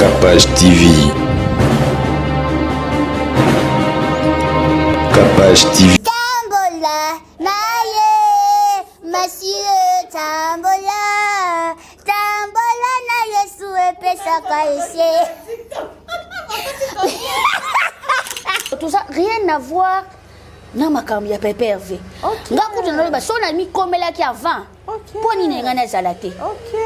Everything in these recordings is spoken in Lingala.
Capage TV. Capage TV. Tambola, naye, monsieur, tambola, tambola naye souhaite sa caisse. Tout ça, rien à voir. Non, ma cam, il y a pas pervé. Nga kutu na son ami komela ki avant. Pour ni nga na zalate. OK.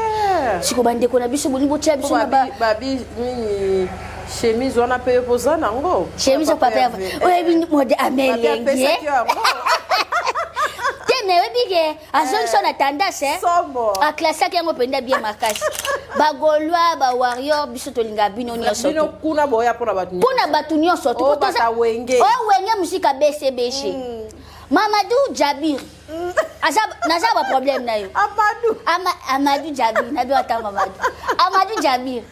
Siko bande ko na biso boni bo tia biso na ba. Babi ni chemise on a payé pour ça nango. Chemise pas pervé. Oye bi mode amelenge. Mais oui, bien, à zone son tendance, à classer qui ont pris bien ma casse. Bagolwa, ba warrior, bisoto linga bino ni soto. Bino kuna boya pour la batu. Pour la batu ni soto. Oh, bata wenge. Oh, wenge musique à BCBC. Mamadou Jabir. Azab, naza ba problème na yo. Amadou Jabir, na bien ata Mamadou. Amadou Jabir.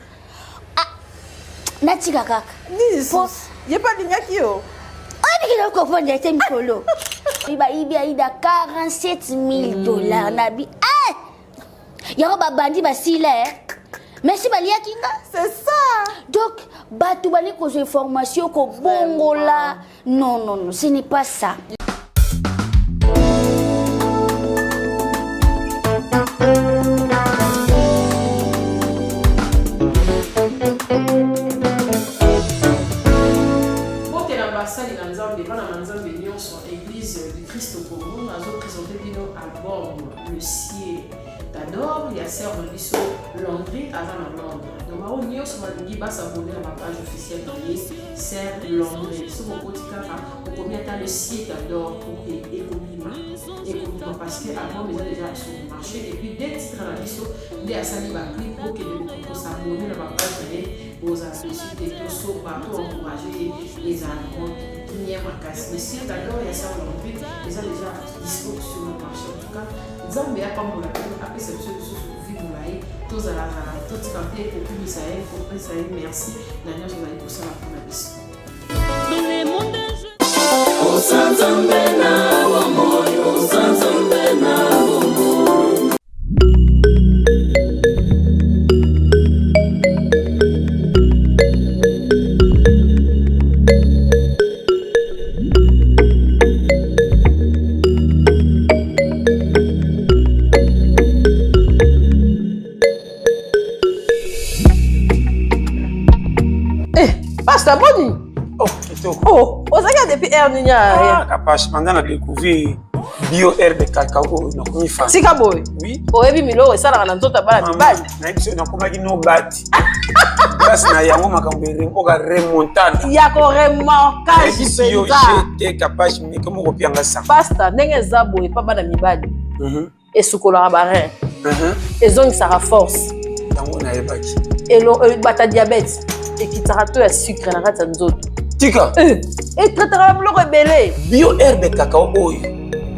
Natika kaka. Y'a pas d'ingaki yo. Ah, mais qu'il a compris, il a été mikolo. Il a 47 000 dollars. Nabi. Ah! Il y a un bandit, si là. Merci, Balia Kinga. C'est ça. Donc, Batou Bali, cause information, ko bongo là. Non, non, non, ce n'est pas ça. Église du Christ au Congo, nous avons présenté à bord le ciel d'Ador, il y a serre de Bissot, Londres, avant la Londres. Donc, on y a sur ma s'abonner à ma page officielle qui est serre Londres. Sur mon côté, on combien de le ciel d'Ador pour Écobima, parce qu'avant, ils ont déjà sur le marché. Et puis, dès titres à la Bissot, il y a ça qui va plus pour que pour s'abonner à ma page aux aspects des tosos, pour encourager les animaux. Mais si d'abord il y a ça aujourd'hui, ils ont déjà dispo sur le marché. En tout cas, Zambé a pas mon après cette chose vie mon laï, tous à la tout canté pour plus ça merci. D'ailleurs, je vais aller pour ça pour la mission. Dans les mondes au Sanzambena, au Moyo, au Sanzambena, au Moyo. Pasta boni. Oh, kitoko. Oh, ozaka depuis Erninya. Ah, Capage, pendant la découvrir bio herbe cacao na komi fa. Sika boy. Oui. Oyebi milo esala na nzota bana bibali. Na biso na komaki no bati. Grâce na yango makambo oka remontade. Ya ko remontage yo j'étais Capage mais comme ko pianga ça. Pasta ndenge za boy pa bana mibali. Esukola ba rein. Ezongi sa force. Yango na yebaki. Elo bata diabète. Et qui t'arrête à sucre na kati nzoto. Tika. Et traitera bloko ebele. Bio herbe cacao oyo.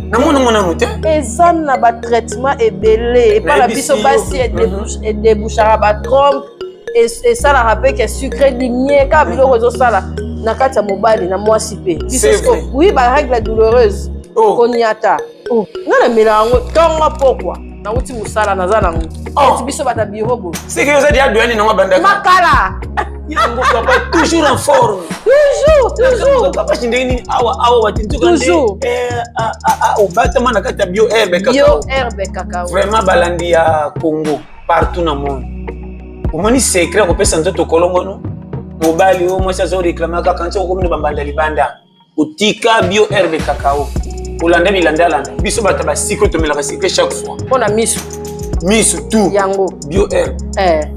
Na mona note. Ezan na ba traitement ebele et pas la biso basi et débouchera ba trompe et ça la rappelle que sucre diminué ka biloko zo sala na kati mobali na mwasi pe. Oui, ba règle douloureuse. Konyata. Oh, na melango tonga pourquoi? Na uti musala na zala ngo. Et biso bata birobo. C'est que vous avez douane na banda. Makala. Yango papa toujours en forme. Toujours. Papa chindeni awa watintuka toujours. Au bâtiment na kata bio herbe cacao. Bio herbe cacao. Vraiment balandi ya Congo partout dans le monde. Omoni secret ko pesa nzoto kolongo no. Mobali o mwasa zo réclamer ka kancho ko mini bambanda libanda. Utika bio herbe cacao. Ulanda bilanda landa. Biso bata ba siko to melaka secret chaque fois. On a misu. Misu tout. Yango. Bio herbe.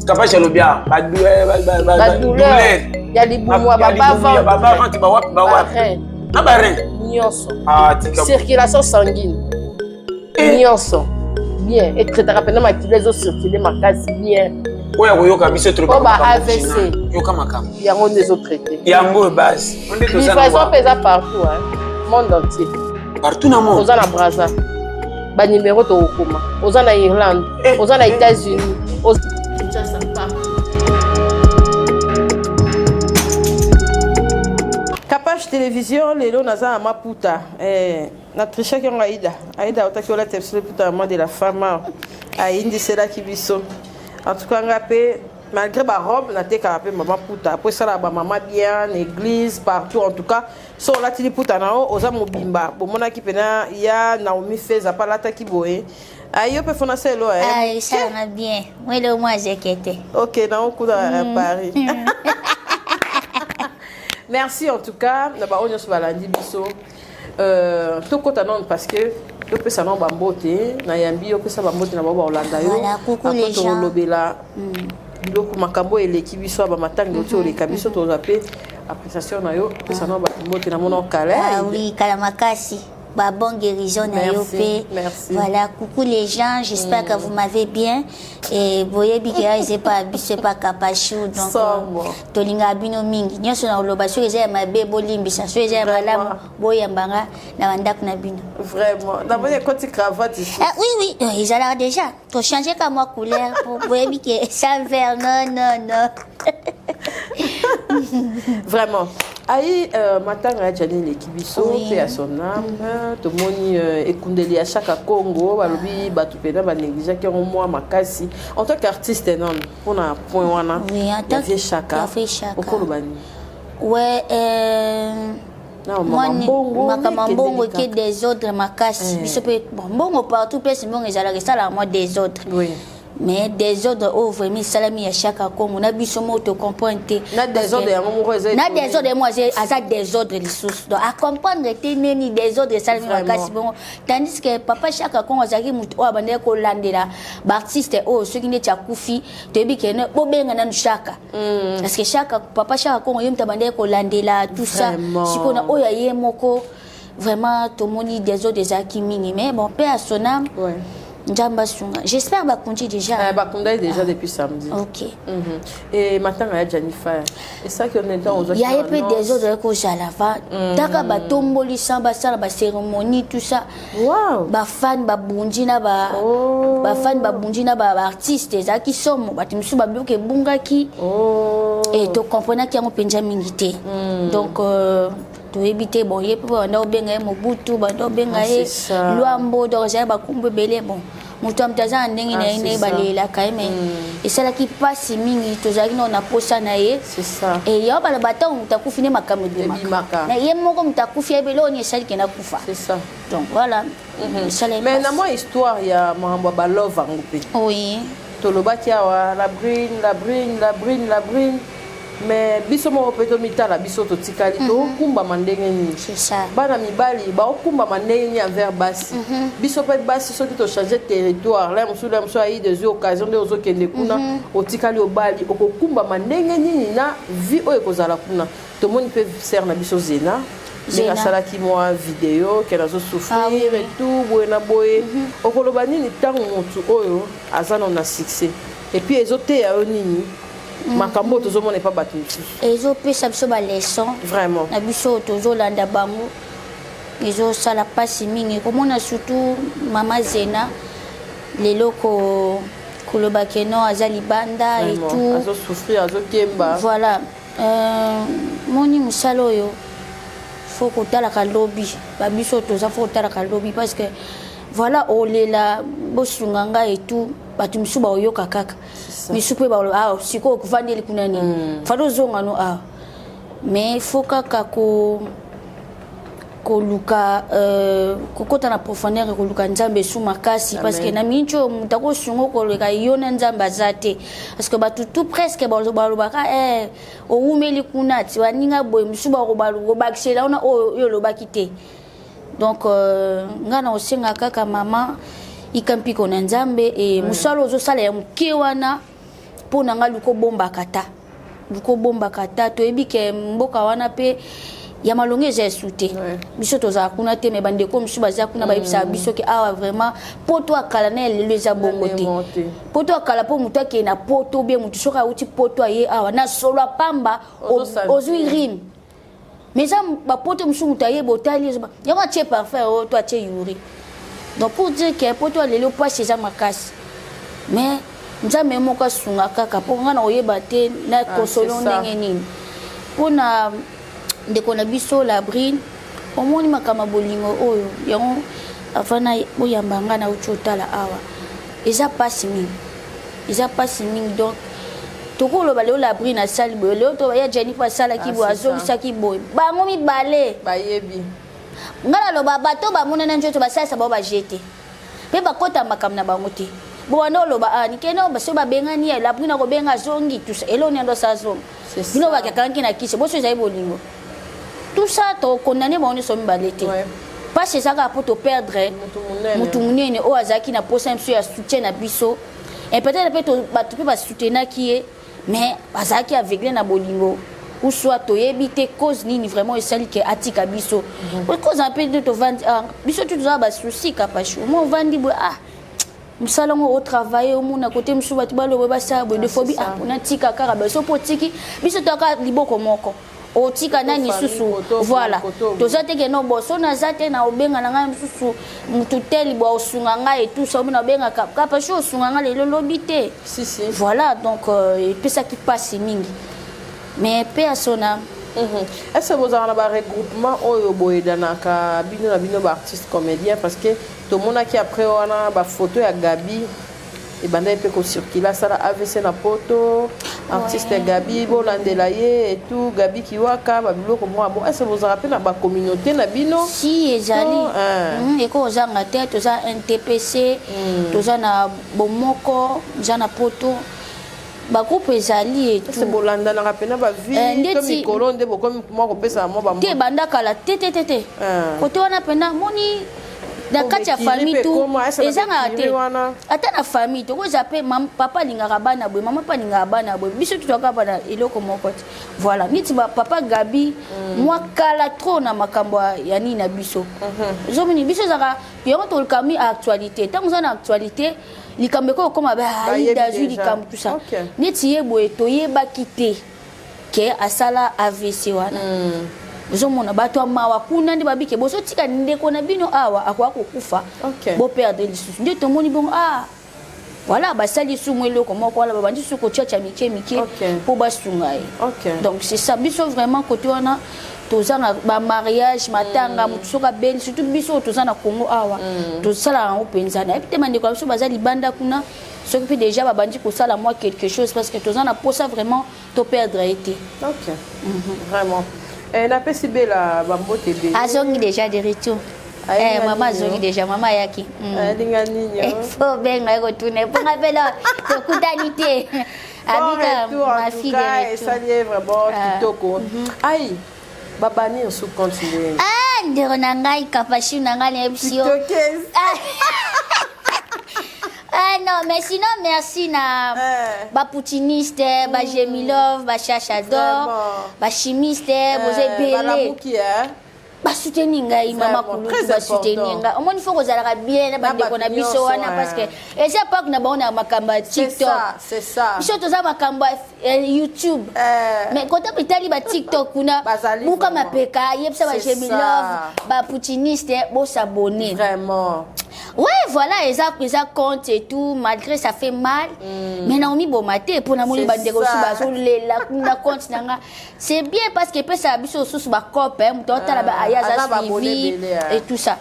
Capage ya lobia ba douleur ya libumwa ba ventre ba wapi na ba rein nyonso tika circulation sanguine nyonso bien et très rapidement les os circuler makasi bien oya koyoka biso trop ba AVC yoka makam yango des autres traités yango base on est tous livraison pesa partout monde entier partout dans monde oza na Brazza ba numéro to okoma oza na Irlande oza na États-Unis Capage télévision lelo naza na Maputa na tricha ki aida otaki ola tepsile puta moi de la femme a indi cela qui biso en tout cas ngapé malgré ma robe na te ka pe maman puta après ça la ba maman bien église partout en tout cas so la tili puta na o oza mobimba bo mona ki pena ya Naomi Feza pa lata ki boye ayo pe fona selo ah ça va bien moi le moi j'ai quitté OK na on kuda Paris merci en tout cas na ba onyo so balandi biso to kota non parce que yo pesa na bambote na yambi yo pesa bambote na baba Olanda yo voilà coucou les gens lobela biloko makambo eleki biso ba matanga to oleka biso to zape appréciation na yo pesa na bambote na mona kala ah oui kala makasi ba bon guérison na yo pe voilà coucou les gens j'espère que vous m'avez bien et voyez bien c'est pas capachou donc tolinga bino mingi nyoso na loba so eza ma bebo limbisa so eza malamu boyambanga na bandako na bino vraiment na bonne côté cravate ici ah oui ils ont déjà to changer comme moi couleur pour voyez bien ça vert non vraiment aïe matanga jani lekibiso pe à son âme to moni ekundeli à chaque Congo balobi batu pena ba négliger que moi makasi en tant qu'artiste non pour un point wana oui en tant que chaka okolobani ouais non mbongo qui des autres makasi biso pe mbongo partout place mbongo ezala que ça la moi des autres oui mais des autres oh vraiment salami à chaque Congo na biso mo to comprendre na des autres ya mo na des autres moi j'ai asa des autres les sources donc à comprendre te neni des autres salami makasi bon tandis que papa chaque Congo azaki mutu o abande ko landela ba artiste oh ceux qui ne tcha kufi to bi ke bo benga na chaka parce que chaque papa chaque Congo yim tabande ko landela tout ça sikona o ya ye moko vraiment to moni des autres ezaki mingi mais bon paix à son âme ouais j'espère que déjà. Déjà depuis samedi. Ok. Et maintenant, il y a Jennifer. Et ça qu'on est dans il y a un peu des autres choses à la fin. Taka ba tomboli samba ça ba cérémonie tout ça. Wow. Ba fan ba bundina ba artiste ça qui sont ba timsu ba bloqué bungaki. Et to comprendre qu'il y a un penja mingité. Donc to éviter bon yé pour na obenga mobutu ba obenga luambo donc j'ai ba kumbe belé bon mutu amtaza ndenge na ine balela kaime et ça là qui passe mingi to zaki na posa na ye c'est ça et ya bala bata mutakufi ne makambo de maka na ye moko mutakufi ya belo ni sali kena kufa c'est ça donc voilà mais na moi histoire ya mambo ba love ngoupe oui to lobaki awa la brine mais biso mo peto mitala biso to tikali to kumba mandenge ni c'est ça bana mibali ba kumba mandenge ni envers basi biso pe basi soki to changer territoire là musu ayi des occasions de ozo kende kuna o tikali obali okokumba mandenge ni na vie o ekozala kuna to moni pe ser na biso zena Zena sala ki moi vidéo qu'elle a souffrir et tout boena boye okoloba nini tango mutu oyo azana na succès et puis ezote ya nini makambo tozomona pas battu ezo pesa biso ba leçon vraiment na biso tozolanda bango ezo sala pasi mingi komona surtout mama Zena lelo koloba keno azali banda et tout azo souffrir azo kemba voilà moni musalo yo faut kotala ka lobby ba biso toza faut kotala ka lobby parce que voilà olela bosunganga et tout batu misuba oyoka kaka misupe ba ah siko kuvandeli kuna nini fado zonga no ah mais faut kaka ko luka kokota na profondeur ko luka nzambe su makasi parce que na mincho mutako sungo ko leka yona nzambe azate parce que batu tout presque ba lobaka o umeli kuna ti waninga boy misuba ko ba bakisela ona o yo lobaki te donc ngana osenga kaka mama ikampi ko na nzambe et musalo zo sala ya mkewana pona nga luko bomba kata to ebike mboka wana pe ya malonge j'ai souté biso toza kuna te me bande ko msuba za kuna ba ibisa biso ke awa vraiment poto akala na lelo za bongo te poto akala po mutu ke na poto be mutu soka uti poto ye awa na solo pamba ozui rim mais ça ba poto msu mutu ye botali ya ma che parfait o to che yuri donc pour dire que poto lelo pas chez makas mais nzambe moko sunga kaka po ngana oyeba te na kosolo ndenge nini pona ndeko na biso la brine omoni makama bolingo oyo yango afana boyambanga na uchotala awa eza pasi mingi donc tokolo ba leo la bri na sali boy leo to ya Jenny pa sala ki bo azongisa ki boy bango mibale bayebi ngala lo ba bato ba monana njoto ba sasa ba jete pe ba kota makam na bango te bo wana lo ba ani keno ba so ba bengani ya la bri na ko benga zongi tout ça elo ndo sa zongi bino ba kanki na kise bo so za bolingo tout ça to condamné ba on so mibale te parce que ça va pour te perdre mutu munene o azaki na posa mso ya soutien na biso et peut-être tu peux pas soutenir qui est mais azaki aveuglé na bolingo ou soit to yebite cause nini vraiment et celle qui atika biso cause un peu de to vendre biso tu dois ba souci kapachu moi vandi bo msalongo au travail au monde à côté msuba tibalo ba sa bo de phobie on atika kaka ba so potiki biso to ka liboko moko otika nani susu voilà tozate ke no boso na zate na obenga na ngai susu mututeli bo osunga ngai et tout ça na benga kapa sho osunga ngai le lobité si voilà donc et puis ça qui passe mingi mais pe asona est-ce que vous avez un regroupement oyo boyedana ka bino na bino ba artiste comédien parce que tout le monde qui après on a ba photo ya Gabi et banda peut ko circuler ça AVC na poto artiste Gabi bolandela ye et tout Gabi kiwaka ba biloko moi bon est-ce que vous rappelez na ba communauté na bino si ezali et ko zanga tête za NTPC to za na bomoko za na poto ba groupe ezali et tout c'est bolanda na rapena ba vie to mikolo nde bokomi moi ko pesa mo ba te banda kala te kote wana pena moni na kati ya famille tu ezanga te ata na famille to ko zape papa lingaka bana boy mama pa lingaka bana boy biso tu toka bana eloko moko te voilà niti ba papa Gabi moi kala trop na makambo ya nini na biso zomini biso zaka yango to kami actualité tant na actualité likambe ko koma ba ida zu likambe tout ça niti yebo to yeba kité ke asala AVC wana zomona bato mawa kuna ndi babike boso tika ndeko na bino awa akwa kokufa bo perdre lisusu ndio tomoni bon voilà basali sumu eloko moko wala babandi suko chacha mike pour basunga donc c'est ça biso vraiment côté wana tozana ba mariage matanga mutusoka belle surtout biso tozana Congo awa tozala en openzana et puis mande kwa biso bazali banda kuna ce qui déjà babandi ko sala moi quelque chose parce que tozana pour ça vraiment to perdre été vraiment na PCB la bambo tebe azongi déjà de retour maman azongi déjà maman yaki linga ninyo faut benga ko tourner pour rappeler to kutanité habita ma fille de retour ça lié vraiment kitoko ai babani on sous continuer ndero na ngai kapashi na ngai epsio non mais sinon merci na ba poutiniste ba Gemilov ba Chachador ba chimiste boze belé ba soutenir ngai mama kulu ba soutenir ngai au moins il faut que ça bien ba ndeko na biso wana parce que et c'est pas que na ba on a makamba TikTok c'est ça biso toza makamba YouTube mais quand on pitali ba TikTok kuna buka mapeka yebsa ba Gemilov ba poutiniste bo s'abonner vraiment. Ouais, voilà, ils ont compte et tout, malgré ça fait mal. Mais Naomi Bomate, pour Namoni Bandego, la compte, c'est bien parce que ça a sous ma copine, et tout ça.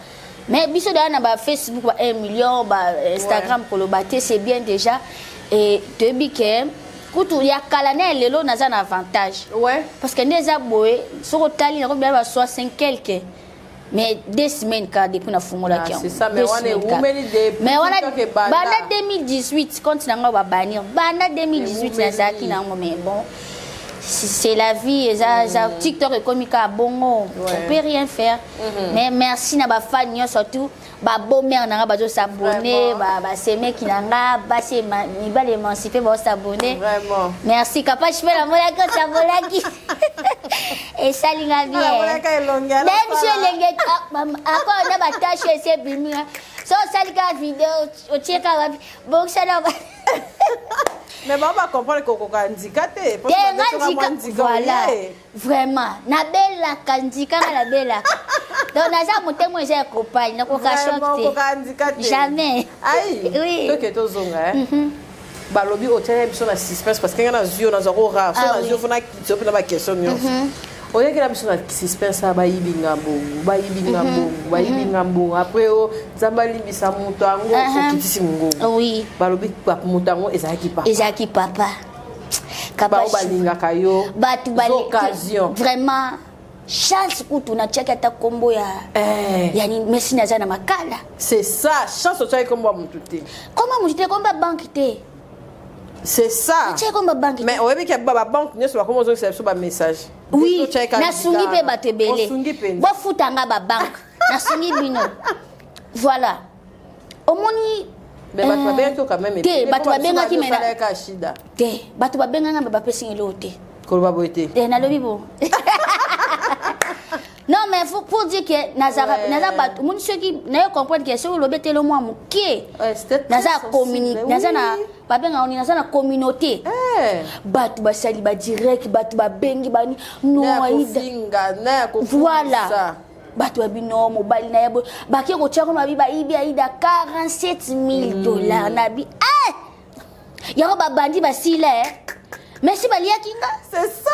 Mais biso dans Facebook 1 million, Instagram c'est bien déjà. Et de biké, quand il y a Kalanel, le lot n'a un avantage. Ouais. Parce que les aboués, sur le tali, il y a 65 quelques. Mais 2 semaines car depuis na fungo la c'est ça mais on est bana 2018 quand on va bannir bana 2018 na zaki na mais bon c'est la vie ça TikTok et comme ka bongo on peut rien faire mais merci na ba fan surtout ba bomber na ba zo s'abonner ba semer ki na nga ba se ni ba émanciper ba s'abonner vraiment merci capable je fais la mola que s'abonner qui et ça linga bien même si lengue encore na ba tâche c'est bimia so ça linga vidéo o cheka bon ça là mais maman comprendre que ko handicapé parce que voilà vraiment na bella kandika na bella donc na za motemo j'ai compagne na ko ka choquer jamais oui to que to zonga balobi hôtel biso na suspense parce que ngana zio na zoro rare so na zio fona kitso na ba question nyonso oye que la biso na suspense ba yibinga mbongo après o zambali bisa muto ango so kitisi mungo oui balobi pa muto ango ezaki papa bao balingaka yo batu occasion vraiment chance kutu na tiaki ata kombo ya yani merci naza na makala c'est ça chance otiaki kombo ya mutu te koma mutu te komba banque te c'est ça tiaki komba banque mais oyebiki ba banque nyonso bakoma ozongisa biso ba message oui nasungi mpe bato ebele bofutanga ba banque nasungi bino voilà omoni mais bato babengaki quand même te bato babengaki mena shida te bato babenganga mpe bapesi ngelo te koloba boye te te nalobi bo non mais pour dire que naza bato omoni soki nayo comprendre que soki olobi etele mwa moke naza communique naza na babengaka oni naza na communauté bato basali badirect bato babengi bani noaida voilà bato babino mobali na yabo baki kotiako na biba ibi aida 47 000 $ na bi yako babandi basila merci baliaki nga c'est ça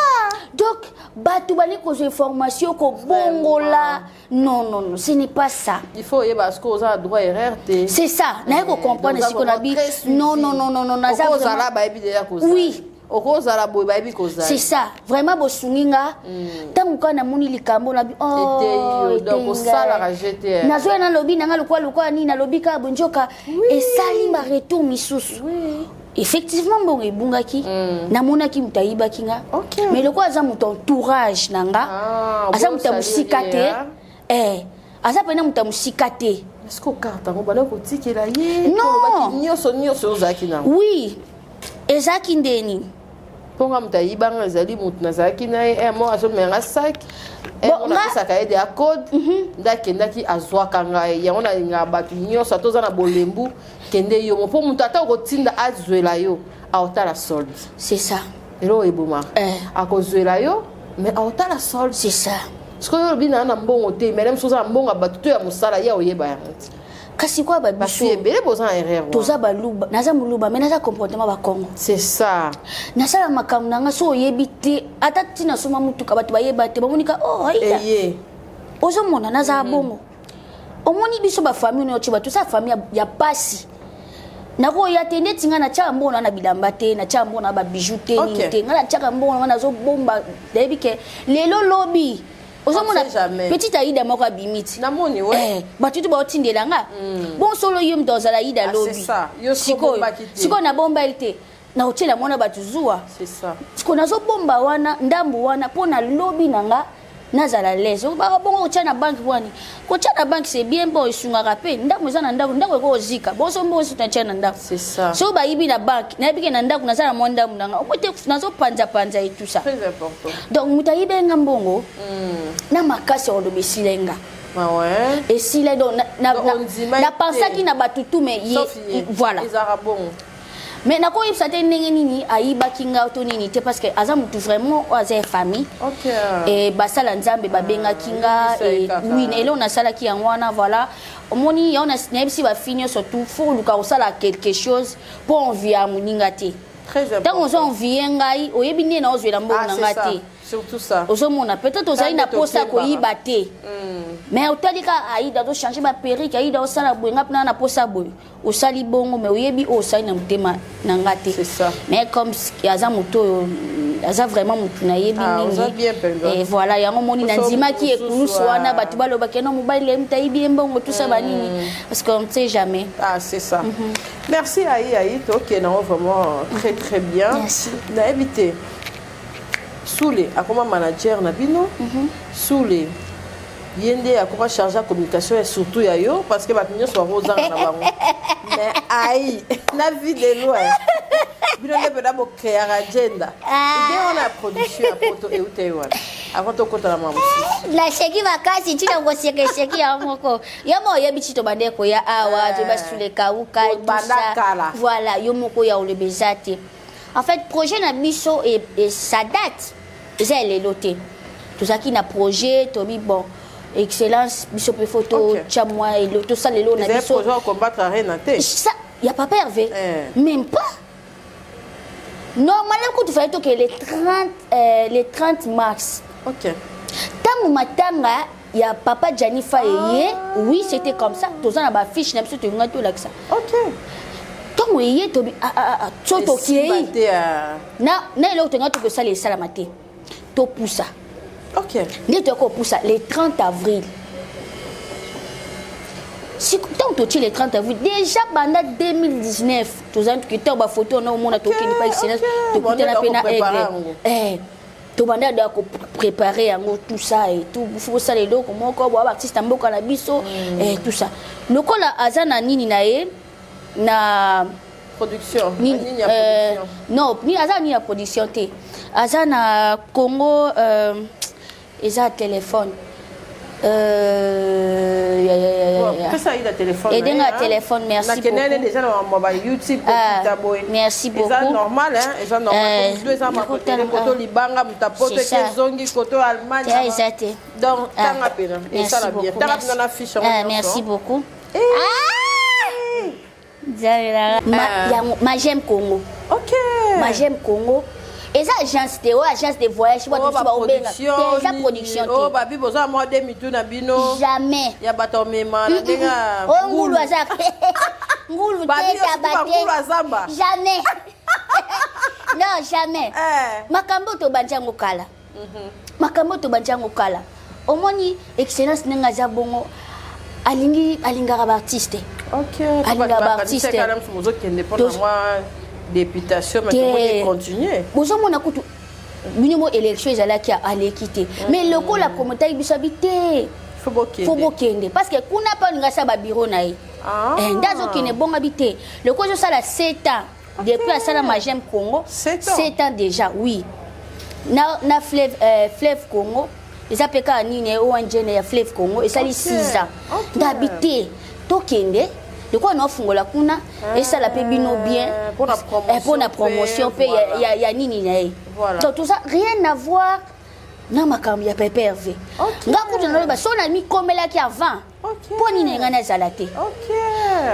donc bato bali kozwa information ko bongola non ce n'est pas ça il faut yeba ce que aux a droit erreur te c'est ça na ko comprendre ce qu'on a dit non naza kozala ba ebi déjà kozala oui okozala boye ba ebi kozala c'est ça vraiment bosunginga tangu kana moni likambo na bi donc osala rajete nazo na lobi nanga lokwa ni na lobi ka bonjoka et sali ma retour misusu effectivement bon ebungaki namonaki mutayiba kinga mais le quoi za muto entourage nanga asa mutamusika te asa pena mutamusika te est-ce que carte ngo bana ko tikela ye non nyoso ozaki na oui ezaki ndeni ponga mutayiba nga zali mutu nazaki na ye mo aso menga sac on a ça cahier de code ndaki azwaka ngai yango na nga batu nyoso toza na bolembu kende yo mo po mutu ata kotinda azwela yo aotala solde c'est ça elo eboma akozwela yo mais aotala solde c'est ça ce que yo bina na mbongo te mais même soza mbongo batu to ya musala ya oyeba ya mutu kasi kwa babiso ebele boza erreur toza baluba naza muluba mais naza comportement ba Congo c'est ça nasala makamu nanga so oyebi te ata tina soma mutuka bato bayeba te bamonika aida ozomona naza bongo omoni biso bafamille oyo bato sa famille ya pasi nakoya te ndeti nga na tia mbona na bilamba te na tia mbona ba bijou te ni te nga na tia mbona nazo bomba debi ke lelo lobi ozomona petite aida moko abimiti namoni bato tu baotindela nga bon solo yo mdozala aida lobi siko na bomba ite na otela mona bato zuwa siko nazo bomba wana ndambu wana pona lobi nanga nazala les bongo kotia na banque wani kotia na banque c'est bien bon esungaka pe ndako eza na ndako ekozika bosombo osi tunatia na ndako c'est ça so bayibi na banque nayebike na ndako nazala na mwa ndambu nanga okote nazopanza et tout ça très important donc mutu ayibenga mbongo na makasi olobi esilenga esile donc na pensaki na batutu mais voilà mais nako yebisa te ndenge nini ayibaki nga to nini te parce que aza mutu vraiment aza famille et basala nzambe babengaki nga oui elo nasalaki yango wana voilà omoni yo nayebisi bafini surtout faut luka kosala quelque chose pour envie moninga te ntango ozo envie ngai oyebi nde na ozwela mbongo na nga te surtout ça ozomona peut-être ozali na posa koyiba te mais otalika aida ozochanger baperike aida osala boye nga mpena na posa boye osali bongo mais oyebi oyo osali na motema na nga te mais comme aza moto oyo aza vraiment motu nayebi nini voilà yango moni na ndimaki ekulusu wana bato balobaki no mobali emutayibi ye mbongo tusa banini parce qu'on ne sait jamais c'est ça merci Aïe tokena vraiment très bien nayebi te Soule akoma manager na bino Soule yende akoma chargé de communication et surtout ya yo parce que batinyo so rozanga na bango mais ai na vie de loin bino ne peda bo créer agenda idée on a production ya photo et utewa avant to kota la mamu la sheki makasi tina ngo sheki ya moko yamo yebi chito bandeko ya awa je basule kauka bandakala voilà yo moko ya olebezate. En fait, projet na biso et sa date, c'est les lotés. Tout ça qui na projet, Tobi bon, excellence, biso pe photo, chamwa et tout ça les lots na biso. Projet combattre rien té. Ça, y a pas Hervé. Même pas. Normalement quand tu fais tout que les 30 mars. OK. Tango matanga il y a papa Janifa et oui, c'était comme ça. Tout ça na ba fiche na biso tu nga tout là que ça. OK. To ntongo eye so tokei na eloko tonga tokosala esalama te topusa nde tokopusa le 30 avril ntango totie le 30 avril déjà banda 2019 tozali tokitao bafoto na omona tokende pa excellence tokutana mpe na aigle tobanda da kopréparer yango tout ça et tout fosala eloko moko boa baartiste ya mboka na biso tout ça lokola aza na nini na ye na production non ni aza ni ya production te aza na Congo eza téléphone edenga téléphone merci beaucoup déjà na YouTube merci beaucoup eza normal eza normal deux ans ma côté koto libanga mutapoto kezongi koto Allemagne exacté donc tanga pena et ça la bien tanga pena na fiche merci beaucoup ma j'aime Congo ma j'aime Congo et ça agence de voyage ba production oh babi boza mo de mitu na bino jamais ya bato mema na denga ngulu azak ngulu te tabate jamais non jamais makambo to banjango kala makambo to banjango kala omoni excellence nenga za bongo alingaka ba artiste alingaka ba artiste quand même mozo kende pour moi députation mais comment continuer bozomona kutu minimo élection ezalaki à l'équité mais le ko la promoteur bisabité faut bokende parce que kuna pa ninga sa ba bureau na ye ndazo kine bonga bité le ko zo sala 7 ans depuis à sala Magem Congo 7 ans déjà oui na fleuve Congo les apeka nini ONG ya fleuve Congo et sali 6 ans d'habiter tokende de quoi on fungola kuna et ça la peut bino bien pour la promotion pe ya nini nae donc tout ça rien à voir na makambi ya PPRV ngako tuna ba sona mi komela ki avant pour nini ngana zalate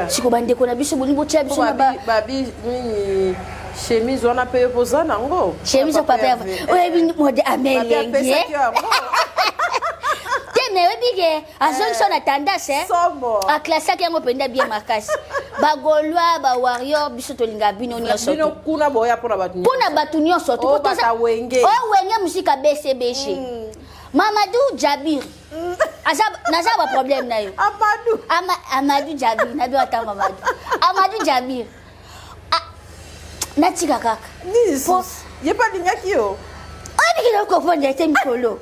siko bande ko na biso bolingo tia biso na babi nini chemise on a payé posa nango chemise au PPRV oye bi mode amelenge mais oui bien azongi so na tendance a classe ki yango penda bien makasi ba golwa ba warrior biso tolinga bino nyonso bino kuna boya pona batu nyonso to toza wenge wenge musika BCBG Mamadou Jabir naza ba problème na yo Amadou Jabir na biwa ta Amadou Jabir na tika kaka ye pa dingaki yo abikina ko fonda te mikolo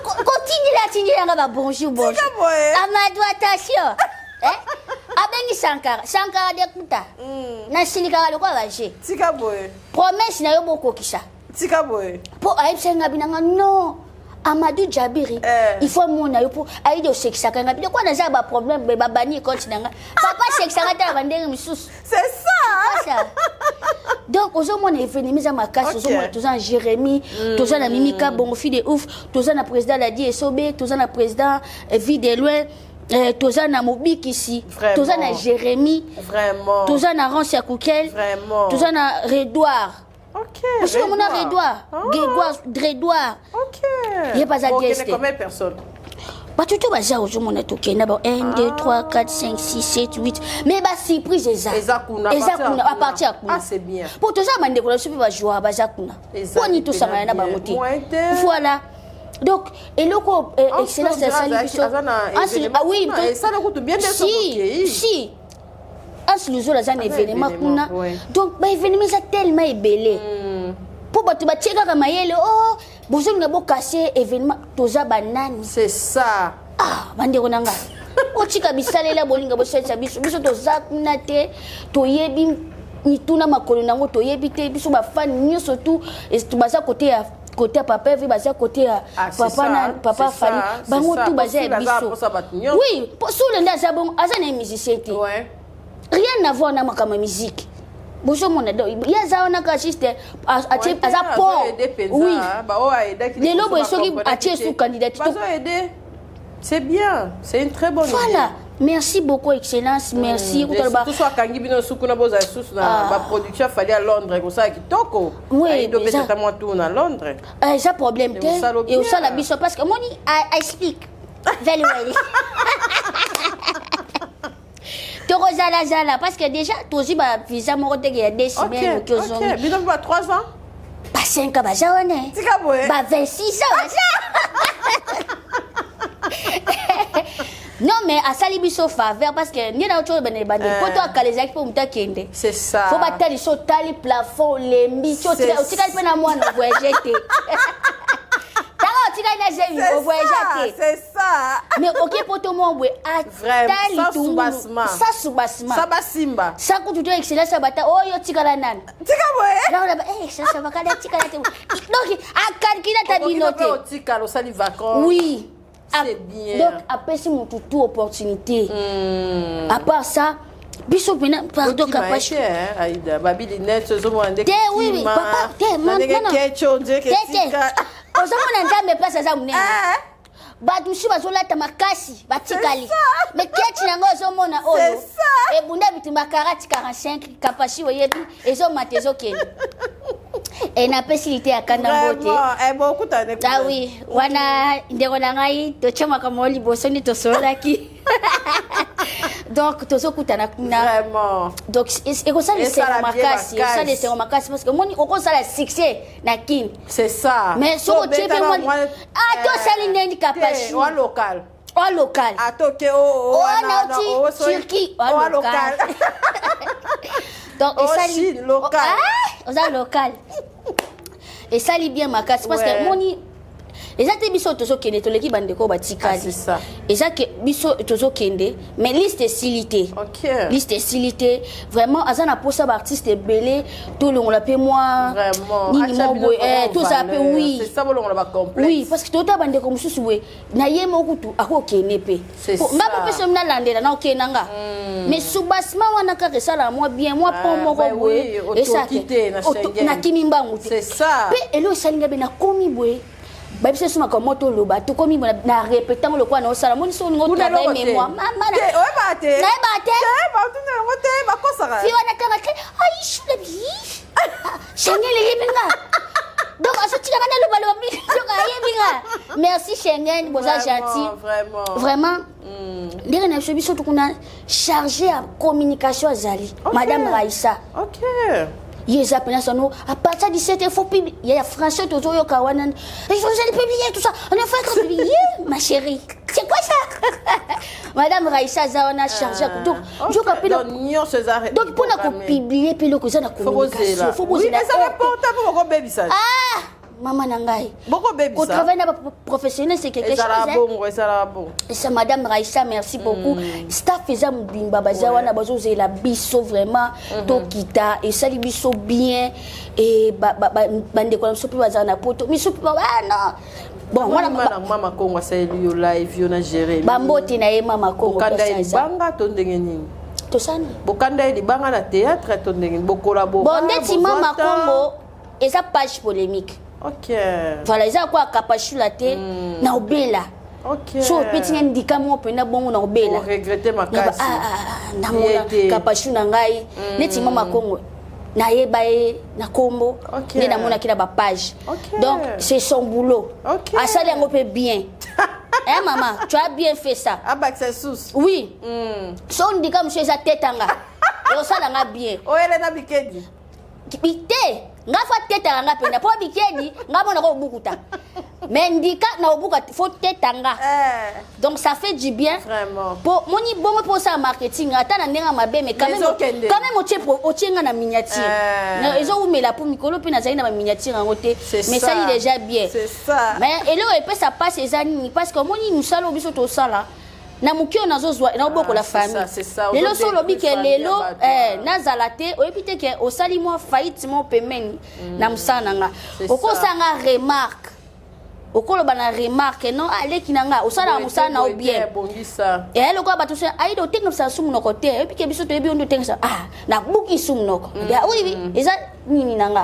continue là nga bonjour Amadou attention abengi Sankara de kuta na sinika le kwa baje tika boy promesse na yo boko kisa tika boy po aipsenga binanga non Amadou Jabiri il faut mona yo po aido sexa kanga bi ko na za ba problème be babani continue papa sexa ta bandenge misusu c'est ça donc aujourd'hui on est venu mise à ma casse aujourd'hui tous en Jérémy tous en Mimika bon fille de ouf tous en président la DSOB tous en président vie de loin tous en Mobik ici tous en Jérémy vraiment tous en Rance à Koukel vraiment tous en Redouard OK parce que mon Redouard il y a pas à dire combien de personnes tout baza ozomona tokenda ba 1 2 3 4 5 6 7 8 mais ba surprise eza kuna à partir kuna c'est bien pour tous ça mande ko la supi ba jouer baza kuna poni to sama na bango te voilà donc eloko excellence ya sali biso oui ça na kutu bien si asluzo la zane événement kuna donc ba événement ça tellement ebelé pour batu ba tcheka kama yele bozo nga bo casser événement toza banani c'est ça bande konanga ochika bisalela bolinga bo setsa biso toza kuna te toyebi mituna makolo nango toyebi te biso ba fan nyonso tout et baza côté papa vi baza côté papa Fali bango tout baza biso oui pour sur le ndaza bon azana musicien te rien à voir na makama musique bonjour mon ado ya zaona ka sister aza port oui les lobos soki atie sous candidature c'est bien c'est une très bonne voilà merci beaucoup excellence merci tout soit kangi bino sukuna boza sous na ba production fallait à Londres ko ça kitoko oui do peut être moi tout na Londres ça problème et au ça la biso parce que I speak very well tokozala parce que déjà tozwi bavisa moko teke ya 2 semaines oki ozongi bino ba 3 ans ba 5 ans baza wana tika boye ba 26 ans baza non mais asali biso faveur parce que ni na ocho bene bande poto akala ezaki po muta kende c'est ça faut batali so tali plafond lembi cho otikali pe na mwana voyager te tala otikali na jemi voyager te c'est ça mais ok poto mo bwe atali ça soubassement ça basimba ça ko tuto excellence bata oyo tikala nani tika boye là on a ça va kala tikala te donc akali ta binote tikala osali vacances oui. C'est bien. Donc, après, c'est mon tout opportunité. À part ça, biso pena pardon capache. Aïda, babi linette, ce sont des Te oui, papa, te maintenant. Ozamona nzambe place za munene. Batu shi bazolata makasi batikali. Mais kechi nango ozomona oyo. Ebunda bitumba 40-45 kapashi oyebi ezomata ezokende. Et na facilité à Kandangote. Ah oui, wana ndeko na ngai tochama kama liboso ni tosolaki. Donc tozokutana kuna vraiment. Donc et ko ça les makasi parce que moni oko ça la succès na kin. C'est ça. Mais so tu peux moi to sali ndendi kapashi. Au local. Au local. Atoke o na Turquie au local. Donc et ça local. Au local. Et ça lit bien ma casse parce que moni ezate biso tozo kende to leki bandeko batikali. C'est ça. Ezake biso tozo kende mais liste silité. OK. Liste silité vraiment azana posa ba artiste belé tout le on l'appelle moi. Vraiment. Ni mo tout ça peut oui. C'est ça bon on va complexe. Oui parce que tota bandeko mususu we na yemo kutu ako kenepe. Mba pe so mna landela na okenanga. Mais soubassement wana ka resala moi bien moi pour moko boye et ça na kimimba mutu. C'est ça. Pe elo salinga be na komi boye. Bah c'est sur ma komoto loba tout comme na répétant le quoi na osala moni so ngo travail mémoire mama na ouais bate na bate ba tu na ngote ba kosara fi wana kanga ke ai shule bi shengele yebinga donc asoti kana loba loba mi donc ayebinga merci Schengen boza gentil vraiment ndenge na biso tukuna chargé à communication azali madame Raissa. OK. Yes, à partir de 17 il faut publier. Il y a français, tout ça, il faut publier tout ça. On a fait publier, ma chérie. C'est quoi ça? Madame Raissa Zawana chargée. Donc, pour nous publier, puis nous avons communication. Faut poser la question. Ah! Maman Nangai. Beaucoup bébé. Au travail professionnel, c'est quelque chose. Et ça, Madame Raissa, merci beaucoup. Staff faisait Mbimba Bazawana Bazo la biso vraiment. Tokita et ça les biso bien et bande quoi so plus bazana poto. Mais so pas non. Bon, voilà Mama Kongo c'est lui live yo na gérer. Bambote na ye Mama Kongo ça. Banga to ndenge nini. To sana. Bokanda li banga na théâtre to ndenge bo collaborer. Bon, ndeti Mama Kongo et ça page polémique. OK. Voilà, ils ont quoi capachula te na obela. OK. So petit ndika mo pena bongo na obela. Regretter ma casse. Na mona capachuna ngai neti Mama Kongo. Na yeba na kombo ne na mona kila ba page. Donc c'est son boulot. Ça les ngopé bien. Eh maman, tu as bien fait ça. Ah bah c'est sous. Oui. So ndika monsieur sa tête anga. Yo ça nga bien. O ele na bikedi. Bité. Nga fa teta nga penda po bikedi nga mona ko bukuta mais ndika na obuka faut teta nga donc ça fait du bien vraiment pour moni bon pour ça marketing ata na ndenga mabe mais quand même o tienga na miniature na ezo umela pour mikolo pe na zaina na miniature ngote mais ça il déjà bien c'est ça mais elo et puis ça passe les années parce que moni nous salo biso to sala na mukio nazozwa na oboko la famille lelo so lobi ke lelo nazala te oyepite ke osali mo faillite mo pemeni na msana nga okosanga remarque okoloba na remarque non aleki nanga osala musana o bien bongisa et loko ba tuso aido tenga sa sumu no kote oyepike biso to yebi ondo tenga ah na buki sumu noko ya oui eza nini nanga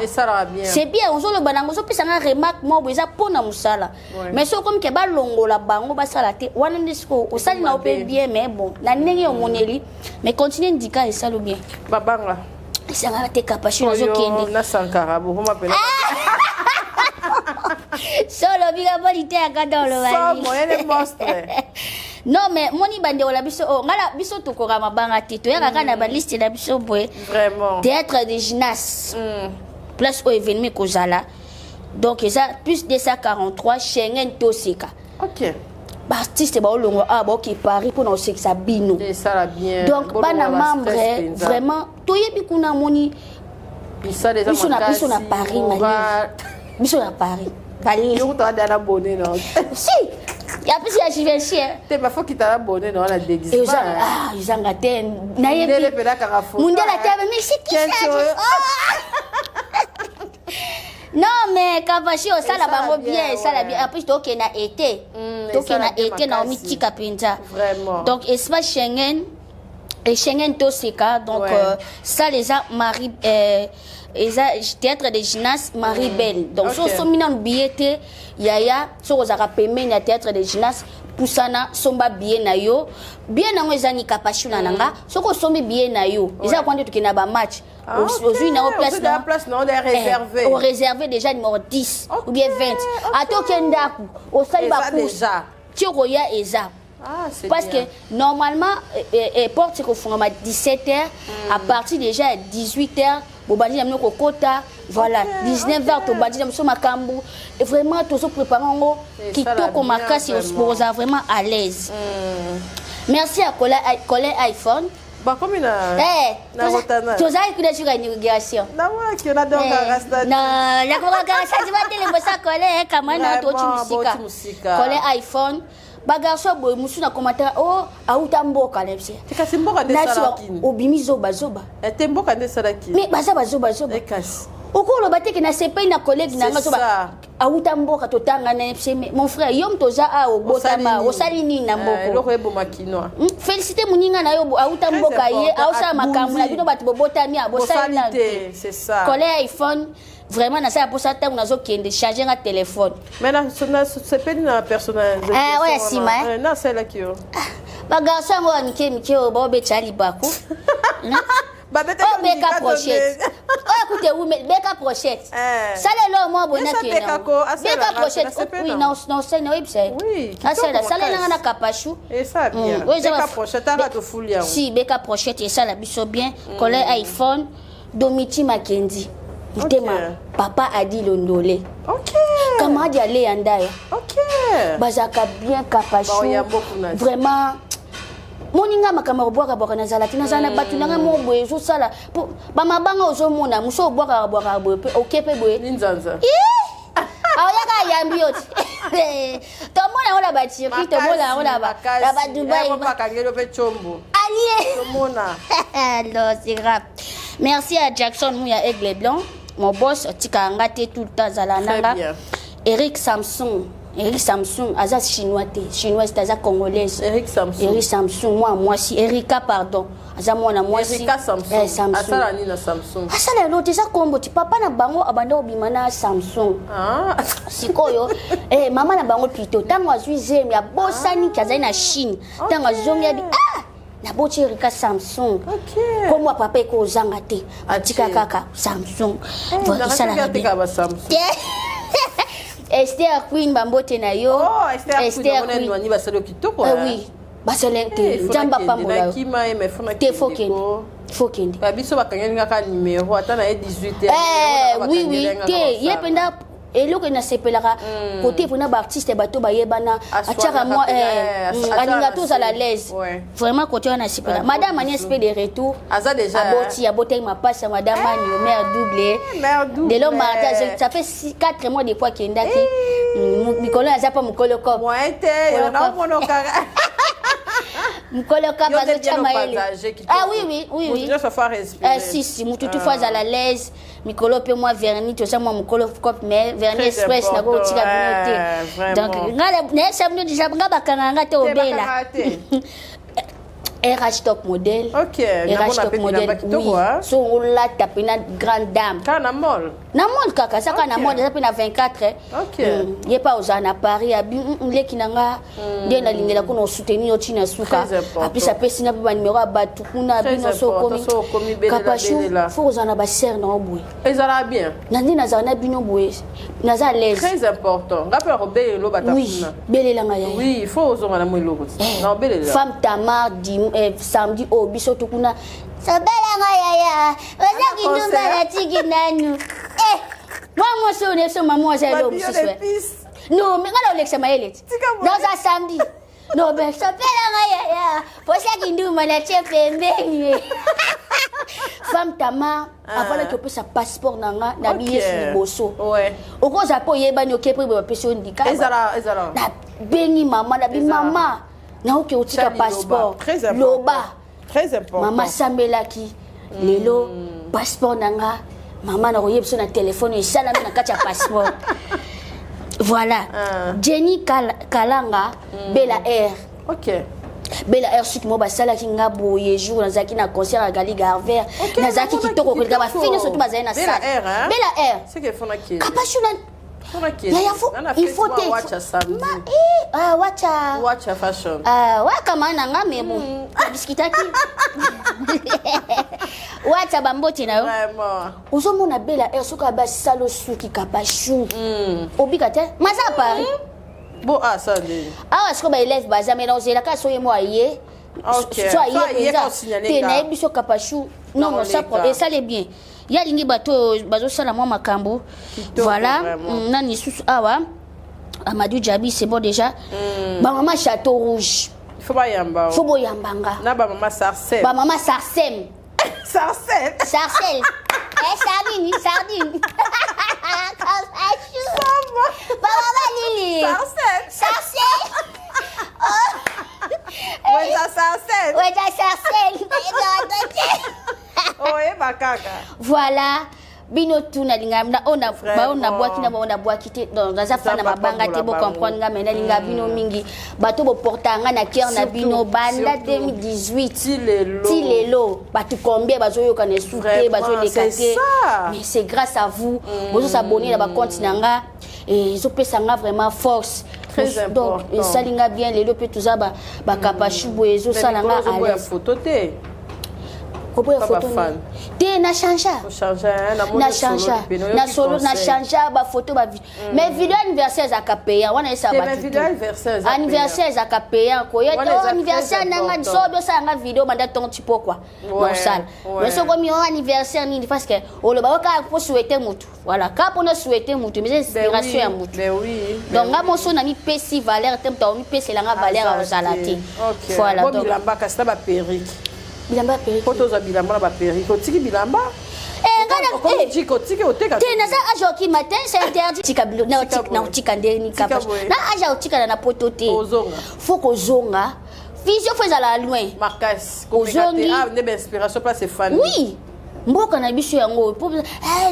c'est bien ozoloba nango so pesa nga remarque mo eza pona musala mais so comme ke ba longola bango ba sala te wana ndisiko osali na ope bien mais bon na ndenge omoneli mais continue ndika esalo bien babanga sanga te capacité nazo kende na sankara bo ma pela solo biga bonité à Kadolo so moyen monstre Non mais moni bande wala biso oh ngala biso to ko mabanga te to yaka kana ba liste na biso boy. Vraiment. Théâtre de gymnase. Place au événement kozala. Donc ça plus de 143 Schengen Tosika. OK. Ba artiste ba olongo ba ki Paris pour no sexa bino. Et ça la bien. Donc bana membre vraiment to yebi kuna moni ça déjà biso na Paris biso na Paris. Bali. Yo to ada bonnet non. Si. Ya plus ya jivenchi. Te ba faut qu'il t'a bonnet non la déguisement. Ils ont gâté na yebi. Mundela te mais c'est qui ça? Non mais Kabashi au sala bango bien ça la bien après donc na été donc na été na mitika penza vraiment donc espace Schengen et Schengen Tosika donc ça les a Marie théâtre de gymnase Marie Belle donc so somina billet yaya so ozaka paiement na théâtre de gymnase pusana somba billet na yo bien nango ezani Kabashi na nanga soko sombi billet na yo eza kwandi tukina ba match aujourd'hui na place non est réservé on réservé déjà numéro 10 ou bien 20 atokendaku au sali ba déjà tiokoya eza parce que normalement porte ko fungama 17h à partir déjà à 18h bobandi na ko kota voilà 19h to bandi na so makambu et vraiment to so préparer ngo kitoko makasi oza vraiment à l'aise. Merci à Colin iPhone. Bah comme une na rotana. Tu as écouté sur une irrigation. Na ouais qui on a donc rasta. Na la corrigation tu vas télé ça Colin kama na to musika. Colin iPhone. Bagarso boy musu na commentaire oh auta mboka lepsi. Kasi mboka de salakini. Obimizo bazoba. Ete mboka de salakini. Mais bazoba. Ekasi. Okolo bateke na sepai na collègue na ngazoba. Auta mboka totanga na lepsi mon frère yom toza a obotama osalini na mboko. Loko ebo makinoa. Féliciter muninga na yo auta mboka ye ausa makambu na bino batu botami abosali na. C'est ça. Collègue iPhone vraiment na ça pour ça tant nazo kende charger un téléphone. Mais là c'est pas une personnage. Ouais si mais. Non c'est là qui yo. Ba garçon ngo nike o be chali bako. Ba bete beka prochette. Écoutez vous beka prochette. Ça le lo mo bona ki na. Beka prochette. Oui non c'est no website. Oui. Ça le na kapashu. Et ça bien. Beka prochette à to fulia. Si beka prochette et ça la biso bien. Coller iPhone Domiti Makendi. Papa a dit l'ondolé. Ok. Comment a dit aller andaya. Ok. Bazaka bien kapashu. Vraiment. Moninga makamaro boka na zala tina zana batunanga mo boye zo sala. Ba mabanga ozo mona muso boka boye okepe boye. Ninzanza. Awaka yambi yoti. Tomona ola ba circuit tomona ola ba Dubaï. Papa kangelo pe chombo. Allié. Tomona. Alors c'est grave. Merci à Jackson Mouya Aigle Blanc, mon boss, tika ngate tout le temps zalananga. Eric Samson, Azaz chinois, c'est Azaz congolaise. Eric Samson, moi si Erika pardon. Azaz moi na moi si. Erika Samson. Asala ni na Samson. Asala l'autre ça kombo ti papa na bango abanda obimana Samson. Ah. Sikoyo maman na bango plutôt tango azui zemi ya bosani kazai na Chine. Tango azongi abi na boti Erika Samsung. OK. Comme moi papa eko zanga te. Atika kaka Samsung. Voilà ça la bien. Esther Queen bambote na yo. Oh, Esther Queen on va solo kitoko. Oui. Baselen te jamba pambola. Te fokende. Ba biso bakangeli ka numéro ata na 18h. Oui, te yependa eloko na sepelaka côté pour na ba artiste bato ba yebana atiaka moi alinga tous à la l'aise vraiment côté on a sepela madame Agnès pe de retour aza déjà aboti ma passe madame Anio mère double de l'homme ça fait 4 mois depuis qu'il ndaki mikolo aza pas mukolo ko moi te on a monoka mukolo ka bazo chama ele oui ça fait respirer si mututu fois à la l'aise mikolo pe moi vernis to ça moi mukolo cop mais vernis express na go tika binote donc ngala ne sabno déjà ngaba kananga te obela RH top modèle. OK. RH top modèle. Oui. So on l'a tapé na grande dame. Kana mall. Na mall kaka ça kana mall ça na 24 OK. Yé pas aux à Paris abi leki nanga de na lingela ko no soutenir au tina suka. Après ça peut sina ba numéro abatu kuna bino so komi. Kapashu faut aux na ba serre na obwe. Ezala bien. Nandi na zana bino boye. naza à l'aise. Très important. Rappelle Robert lo batafuna. Oui, belelanga ya. Oui, il faut oser na mwelo. Non, belela. Femme Tamar samedi au biso tukuna. Sabelanga ya. Oza kindumba la tiki nanu. Moi so ne so maman za lo bisiswe. Non, mais ngalo lexa maele. Dans samedi. Non, ben sabelanga ya. Posa kindumba la chepembeni. Femme Tamar avant que sa passeport nanga na billet liboso. Ouais. Oko za po yeba ni okepre ba peso ndika. Ezara. Na bengi mama na bi mama. Na oke otika passeport. Loba. Très important. Mama sambelaki. Lelo passeport nanga. Mama na koyeba so na téléphone esala na kati ya passeport. Voilà. Jenny Kalanga Bella Air. OK. Bella Air suki mo basala ki nga boye jour nazaki na concert à Gali Garver nazaki kitoko ko ba fini surtout bazali na salle Bella Air c'est que fona ki kapashula il faut te watch fashion waka mana nga mebo biskitaki wacha bamboti na yo vraiment uzomona Bella Air suka ba salo suki kapashu obika te maza Paris. Bon, ça dit. Ah, est-ce que les élèves basent mais non, c'est la cas soit moi hier. Soit hier t'es na biso kapachou. Non, ça et ça les bien. Il y a lingi bazo sala moi makambo. Voilà, nani sous awa. Amadou Djabi c'est bon déjà. Ba maman Château Rouge. Faut pas yamba. Faut bo yambanga. Na ba maman Sarcelle. Ba maman Sarcelle. Sarcelle. Sarcelle. Sardine. Maman Lili. Sarcelle. Ouais, ça Sarcelle. Oh, et bakaka. Voilà. Bino tuna linga ona boaki te dans za fana mabanga te bo comprendre nga mena linga bino mingi bato bo portanga na cœur na bino banda 2018 tilelo bato combien bazo yoka na souté bazo lekate mais c'est grâce à vous bozo s'abonner na ba compte nanga et zo pesa nga vraiment force. Donc ça linga bien lelo pe tuza ba kapachu boezo sala nga à l'aise photo te. Koboya photo te na changea na solo na changea ba photo ba mais vidéo anniversaire za kapaya wana esa ba anniversaire za kapaya ko yeto anniversaire nanga sodo sa nga vidéo banda ton tipo quoi non sala mais so comme anniversaire ni parce que o le ba ka pour souhaiter mutu voilà ka pour souhaiter mutu mais inspiration ya mutu mais oui donc nga moso na mi pesi valeur tem ta mi pesi la nga valeur au salati voilà donc bilamba ka sta ba perruque bilamba perruque photos za bilamba ba perruque otiki bilamba tena za aja oki matin c'est interdit tika bilo na otika ndeni kapa na aja otika na poto te faut kozonga visio faut ezala loin marcas kozongi ne ba inspiration pas c'est fan oui mboka na biso yango pour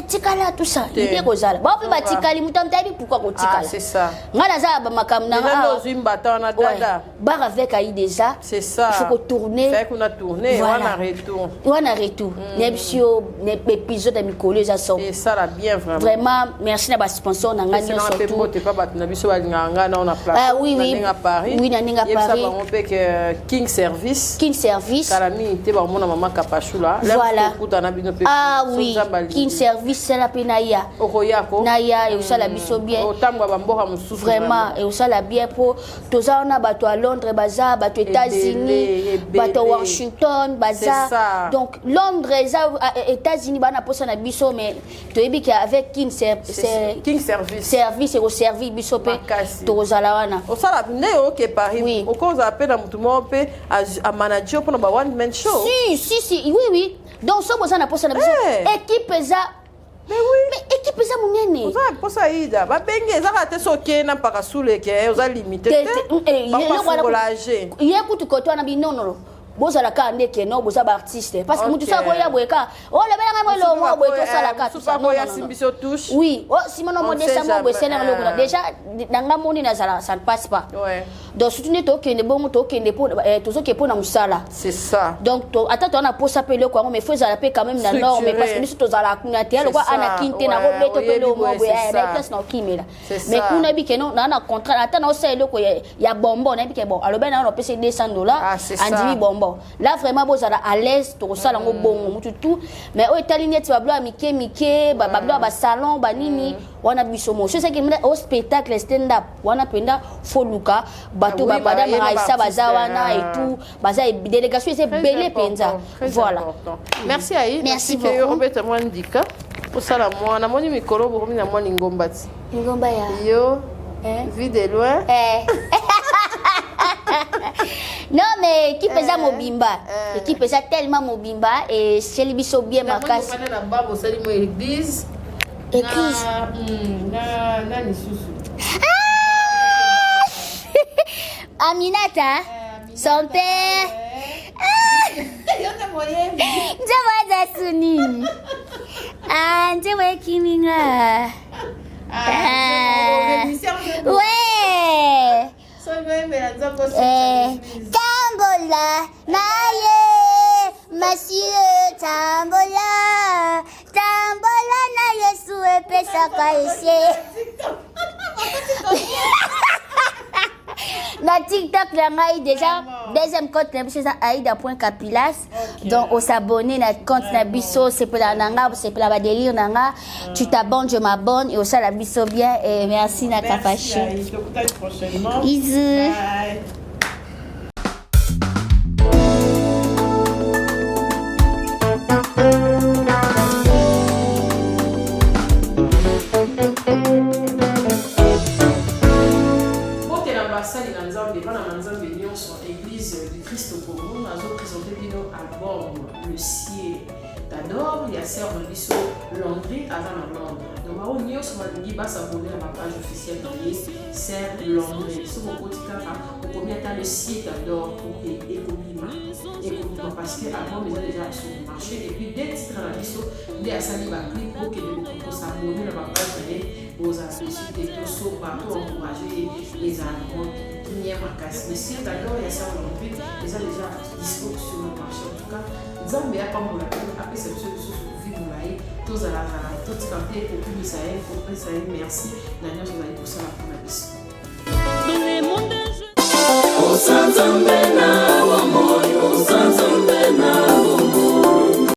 tikala tout ça ndé kozala ba pe batikali mutamtabi pourquoi kotikala c'est ça ngala za ba makamna na zimba ta na dada bar avec aïe déjà c'est ça il faut que tourner fait qu'on a tourné on a retour nebisio épisode mikolo za so et ça la bien vraiment merci na ba sponsor na ngani surtout te pas bat na biso ba nganga na on a place à Paris oui na ninga Paris ça on peut que King Service kalami te ba mona maman kapachula voilà ah oui King Service c'est la penaya okoyako naya et ça la biso bien otangwa ba mboka mususu vraiment et ça la bien pour toza na bato à Londres baza bato États-Unis bato Washington baza donc Londres États-Unis bana posa na biso mais toyebi que avec King Service et au service biso pe toza la wana o sala ne OK Paris okoza pe na mutu mo pe a manager pour na one man show si oui donc so boza na posa na biso équipe za mais oui mais équipe za munene oza posa ida ba benge za ka te soke na mpaka sule ke oza limité te ye kutu koto na binono boza la ka ndeke no boza ba artiste parce que mutu sa ko ya boeka o le bela ngamo lo mo boeto sala ka tout ça ya simbiso touche oui o simono mo desa mo boesela ngalo déjà nanga moni na sala ça ne passe pas donc surtout ne to kende bongo to kende pour tozo ke pour na musala c'est ça donc to attends on a posa pe le quoi mais faut ça la pe quand même na norme parce que biso to zala kuna te lo ana kinte na go beto pe le mo boe na place na kimela mais kuna bi ke no na contrat attends na o sa le ko ya bombo na bi ke bon alors ben na on peut se $200 andimi bombo là vraiment vous êtes à l'aise tout ça lango bongo tout mais au italien tu vas blo mike bablo ba salon ba nini wana biso mo so c'est que au spectacle stand up wana penda foluka bato ba madame Raissa baza wana et tout baza délégation c'est belé penza voilà merci Aïe merci beaucoup on peut te ndika pour ça la moi na moni mikolo bo na moni ngombati ngomba ya yo vu de loin non mais qui pesa mobimba qui pesa tellement mobimba et c'est biso bien makasi na babo sali mo église église na ni susu Aminata son père Njawaza suni Njawa kiminga ouais Tambola naye monsieur Tambola Tambola na Yesu epesa kaise na TikTok la ngai déjà deuxième compte na biso c'est aida.capilas donc on s'abonner na compte na biso c'est pour la nanga c'est pour la délire nanga tu t'abonnes je m'abonne et ça la biso bien et merci na kapachi prochainement bisous Église du Christ au Congo, nous avons présenté nos albums Le Ciel t'adore, il y a Sœur Bisso Landry avant la Londres. Donc, on y a sur ma s'abonner à ma page officielle de Sœur Landry. Si vous pouvez combien de Le Ciel t'adore pour Ekomima parce que avant ils ont déjà sur le marché et puis des titres à la Bisso, des à Sali Bakri pour que vous s'abonner à ma page de vos artistes et tout ça partout encourager les albums. Le ciel d'alors, il y a ça aujourd'hui, ils ont déjà dispo sur le marché. En tout cas, Zambé a pas mon après cette chose de vie moulaï, tous à la toute santé pour plus Israël, merci. D'ailleurs, je vais aller pour ça la première mission.